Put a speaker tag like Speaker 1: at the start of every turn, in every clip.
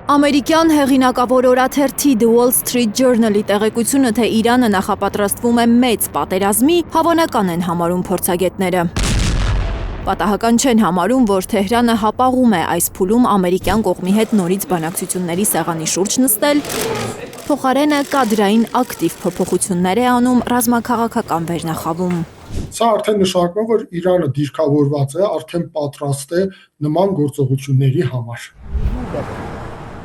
Speaker 1: Ամերիկյան հեղինակավոր օրաթերթի The Wall Street Journal-ի տեղեկությունը, թե Իրանը նախապատրաստվում է մեծ պատերազմի, հավանական են համարում փորձագետները։ Պատահական չեն համարում, որ Թեհրանը հապաղում է այս փուլում ամերիկյան կողմի հետ նորից բանակցությունների սեղանի շուրջ նստել, փոխարենը կադրային ակտիվ փոփոխություններ է անում ռազմաքաղաքական վերնախավում։
Speaker 2: Սա արդեն նշանակում է, որ Իրանը դիրքավորված է, արդեն պատրաստ է նման գործողությունների համար։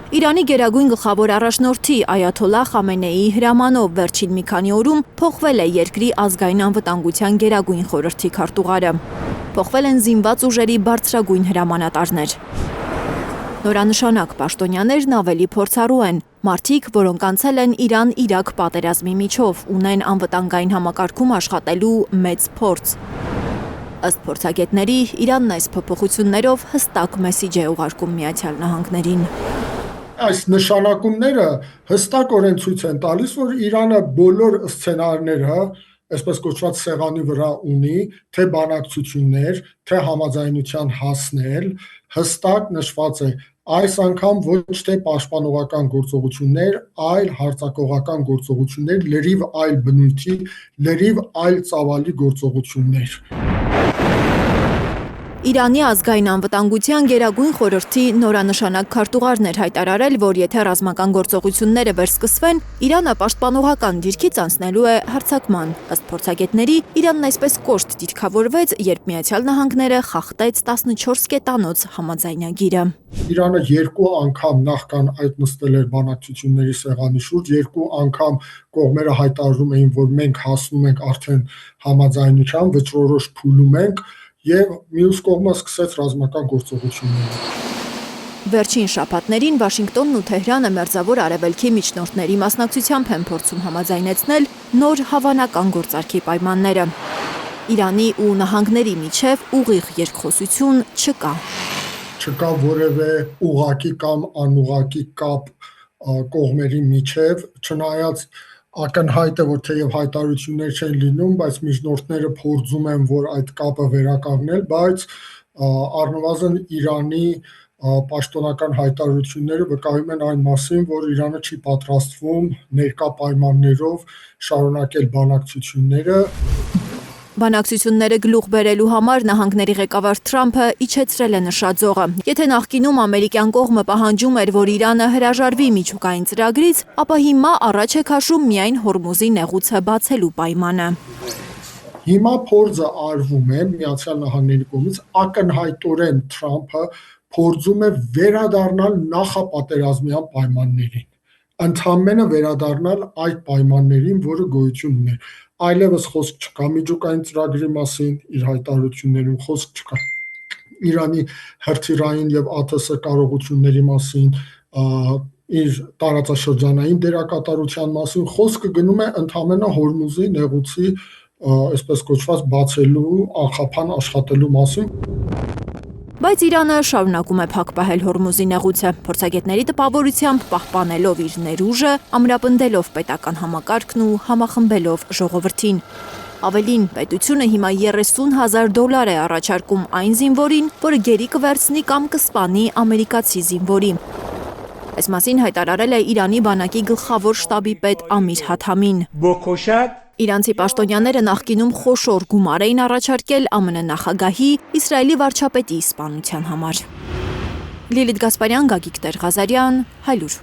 Speaker 1: Իրանի գերագույն գլխավոր առաջնորդի Այաթոլլահ Խամենեիի հրամանով վերջին մի քանի օրում փոխվել է երկրի ազգային անվտանգության գերագույն խորհրդի քարտուղարը։ Փոխվել են զինված ուժերի բարձրագույն հրամանատարներ։ Նորանշանակ պաշտոնյաներն ավելի փորձառու են, մարդիկ, որոնք անցել են Իրան-Իրաք պատերազմի միջով, ունեն անվտանգային համակարգում աշխատելու մեծ փորձ։ Ըստ փորձագետների, Իրանն այս փոփոխություններով հստակ մեսիջ է ուղարկում Միացյալ Նահանգներին։
Speaker 2: Այս նշանակումները հստակորեն ցույց են տալիս, որ Իրանը բոլոր սցենարները, այսպես կոչված սեղանի վրա ունի, թե բանակցություններ, թե համաձայնության հասնել, հստակ նշված է այս անգամ ոչ թե պաշտպանողական գործողություններ, այլ հարձակողական գործողություններ, լրիվ այլ բնույթի, լրիվ այլ ծավալի գործողություններ։
Speaker 1: Իրանի ազգային անվտանգության գերագույն խորհրդի նորանշանակ քարտուղարն էր հայտարարել, որ եթե ռազմական գործողությունները վերսկսվեն, Իրանը պաշտպանողական դիրքից անցնելու է հարձակման։ Ըստ փորձագետների, Իրանն այսպես կոշտ դիրքավորվեց, երբ Միացյալ Նահանգները խախտեց 14 կետանոց համաձայնագիրը։
Speaker 2: Իրանը երկու անգամ նախքան այդ նստել էր բանակցությունների սեղանի շուրջ, երկու անգամ կողմերը հայտարարում էին, որ մենք հասնում ենք արդեն համաձայնության, վճռորոշ փուլում ենք, եւ մյուս կողմը սկսեց ռազմական գործողությունները։
Speaker 1: Վերջին շաբաթներին Վաշինգտոնն ու Թեհրանը Մերձավոր Արևելքի միջնորդների մասնակցությամբ են փորձում համաձայնեցնել նոր հավանական գործարքի պայմանները։ Իրանի ու նահանգների միջև ուղիղ երկխոսություն չկա։
Speaker 2: Չկա որևէ ուղղակի կամ անուղղակի կապ կողմերի միջև, չնայած ակնհայտ է, որ թեև հայտարարություններ չեն լինում, բայց միջնորդները փորձում են, որ այդ կապը վերականգնել, բայց առնվազն Իրանի պաշտոնական հայտարարությունները վկայում են այն մասին, որ Իրանը չի պատրաստվում ներկա պայմաններով շարունակել բանակցությունները։
Speaker 1: Բանակցությունները գլուխ բերելու համար նահանգների ղեկավար Թրամփը իջեցրել է նշաձողը։ Եթե նախկինում ամերիկյան կողմը պահանջում էր, որ Իրանը հրաժարվի միջուկային ծրագրից, ապա հիմա առաջ է քաշում միայն Հորմուզի նեղուցը բացելու պայմանը։
Speaker 2: Հիմա փորձը արվում է Միացյալ Նահանգների կողմից, ակնհայտորեն Թրամփը փորձում է վերադառնալ նախապատերազմյան պայմաններին, ընդհանրապես վերադառնալ այդ պայմաններին, որը գոյություն ուներ։ Այլևս խոսք չկա միջուկային ծրագրի մասին, իր հայտարարություններում խոսք չկա Իրանի հրթիռային եւ ԱԹՍ կարողությունների մասին, իր տարածաշրջանային դերակատարության մասին, խոսքը գնում է ընդհանրապես Հորմուզի նեղուցի, այսպես կոչված, բացելու, անխափան աշխատելու մասին։
Speaker 1: Բայց Իրանը շարունակում է փակ պահել Հորմուզի նեղուցը, փորձագետների տպավորությամբ պահպանելով իր ներուժը, ամրապնդելով պետական համակարգն ու համախմբելով ժողովրդին։ Ավելին, պետությունը հիմա $30,000 է առաջարկում այն զինվորին, որը գերի կվերցնի կամ կսպանի ամերիկացի զինվորի։ Այս մասին հայտարարել է Իրանի բանակի գլխավոր շտաբի պետ Ամիր Հաթամին։ Իրանցի պաշտոնյաները նախկինում խոշոր գումար էին առաջարկել ԱՄՆ նախագահի, Իսրայելի վարչապետի սպանության համար։ Լիլիթ Գասպարյան, Գագիկ Տեր-Ղազարյան, Հայլուր։